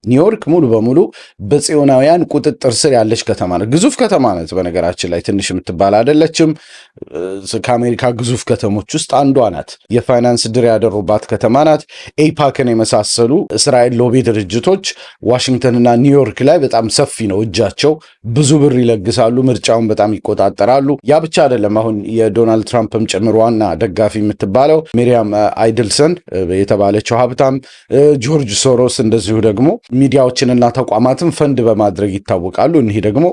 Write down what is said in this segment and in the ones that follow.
ኒውዮርክ ሙሉ በሙሉ በጽዮናውያን ቁጥጥር ስር ያለች ከተማ ናት። ግዙፍ ከተማ ናት። በነገራችን ላይ ትንሽ የምትባል አይደለችም። ከአሜሪካ ግዙፍ ከተሞች ውስጥ አንዷ ናት። የፋይናንስ ድር ያደሩባት ከተማ ናት። ኤፓክን የመሳሰሉ እስራኤል ሎቢ ድርጅቶች ዋሽንግተንና ኒውዮርክ ላይ በጣም ሰፊ ነው እጃቸው። ብዙ ብር ይለግሳሉ። ምርጫውን በጣም ይቆጣጠራሉ። ያ ብቻ አይደለም። አሁን የዶናልድ ትራምፕም ጭምር ዋና ደጋፊ የምትባለው ሚሪያም አይድልሰን የተባለችው ሀብታም፣ ጆርጅ ሶሮስ እንደዚሁ ደግሞ ሚዲያዎችንና ተቋማትን ፈንድ በማድረግ ይታወቃሉ። እኒህ ደግሞ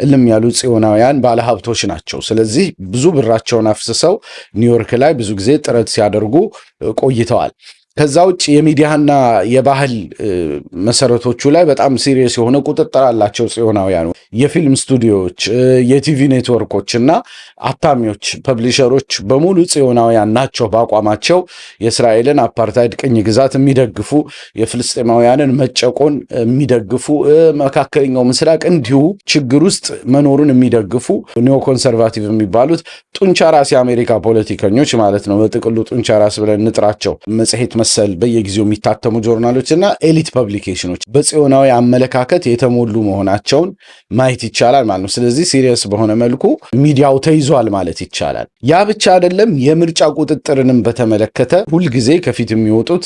እልም ያሉ ጽዮናውያን ባለሀብቶች ናቸው። ስለዚህ ብዙ ብራቸውን አፍስሰው ኒውዮርክ ላይ ብዙ ጊዜ ጥረት ሲያደርጉ ቆይተዋል። ከዛ ውጭ የሚዲያና የባህል መሰረቶቹ ላይ በጣም ሲሪየስ የሆነ ቁጥጥር አላቸው ጽዮናውያኑ። የፊልም ስቱዲዮዎች፣ የቲቪ ኔትወርኮች እና አታሚዎች፣ ፐብሊሸሮች በሙሉ ጽዮናውያን ናቸው። በአቋማቸው የእስራኤልን አፓርታይድ ቅኝ ግዛት የሚደግፉ፣ የፍልስጤማውያንን መጨቆን የሚደግፉ፣ መካከለኛው ምስራቅ እንዲሁ ችግር ውስጥ መኖሩን የሚደግፉ ኒዮ ኮንሰርቫቲቭ የሚባሉት ጡንቻ ራስ የአሜሪካ ፖለቲከኞች ማለት ነው። በጥቅሉ ጡንቻ ራስ ብለን እንጥራቸው። መጽሔት መሰል በየጊዜው የሚታተሙ ጆርናሎች እና ኤሊት ፐብሊኬሽኖች በጽዮናዊ አመለካከት የተሞሉ መሆናቸውን ማየት ይቻላል ማለት ነው። ስለዚህ ሲሪየስ በሆነ መልኩ ሚዲያው ተይዟል ማለት ይቻላል። ያ ብቻ አይደለም። የምርጫ ቁጥጥርንም በተመለከተ ሁልጊዜ ከፊት የሚወጡት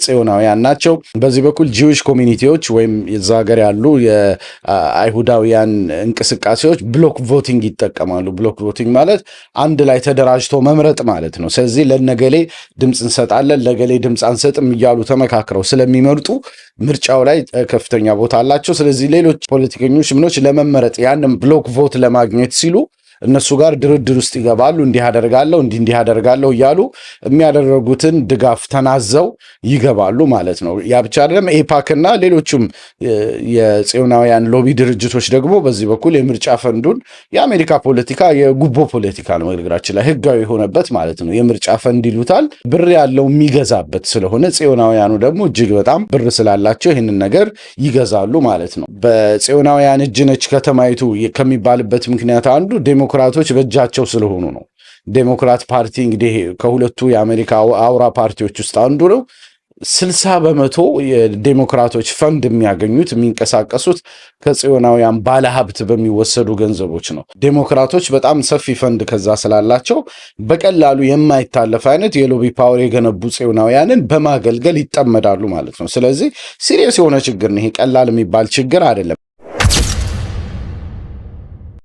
ጽዮናውያን ናቸው። በዚህ በኩል ጂዊሽ ኮሚኒቲዎች ወይም የዛ ሀገር ያሉ የአይሁዳውያን እንቅስቃሴዎች ብሎክ ቮቲንግ ይጠቀማሉ። ብሎክ ቮቲንግ ማለት አንድ ላይ ተደራጅቶ መምረጥ ማለት ነው። ስለዚህ ለነገሌ ድምፅ እንሰጣለን፣ ለገሌ ድምፅ አንሰጥም እያሉ ተመካክረው ስለሚመርጡ ምርጫው ላይ ከፍተኛ ቦታ አላቸው። ስለዚህ ሌሎች ፖለቲከኞች ምኖች ለመመረጥ ያንን ብሎክ ቮት ለማግኘት ሲሉ እነሱ ጋር ድርድር ውስጥ ይገባሉ። እንዲህ አደርጋለሁ እንዲህ አደርጋለሁ እያሉ የሚያደርጉትን ድጋፍ ተናዘው ይገባሉ ማለት ነው። ያ ብቻ አይደለም። ኤፓክና ሌሎችም የጽዮናውያን ሎቢ ድርጅቶች ደግሞ በዚህ በኩል የምርጫ ፈንዱን የአሜሪካ ፖለቲካ የጉቦ ፖለቲካ ነው በነገራችን ላይ ህጋዊ የሆነበት ማለት ነው። የምርጫ ፈንድ ይሉታል። ብር ያለው የሚገዛበት ስለሆነ ጽዮናውያኑ ደግሞ እጅግ በጣም ብር ስላላቸው ይህንን ነገር ይገዛሉ ማለት ነው። በጽዮናውያን እጅ ነች ከተማይቱ ከሚባልበት ምክንያት አንዱ ዴሞክራቶች በእጃቸው ስለሆኑ ነው። ዴሞክራት ፓርቲ እንግዲህ ከሁለቱ የአሜሪካ አውራ ፓርቲዎች ውስጥ አንዱ ነው። 60% የዴሞክራቶች ፈንድ የሚያገኙት የሚንቀሳቀሱት ከጽዮናውያን ባለሀብት በሚወሰዱ ገንዘቦች ነው። ዴሞክራቶች በጣም ሰፊ ፈንድ ከዛ ስላላቸው በቀላሉ የማይታለፍ አይነት የሎቢ ፓወር የገነቡ ጽዮናውያንን በማገልገል ይጠመዳሉ ማለት ነው። ስለዚህ ሲሪየስ የሆነ ችግር ነው። ይሄ ቀላል የሚባል ችግር አይደለም።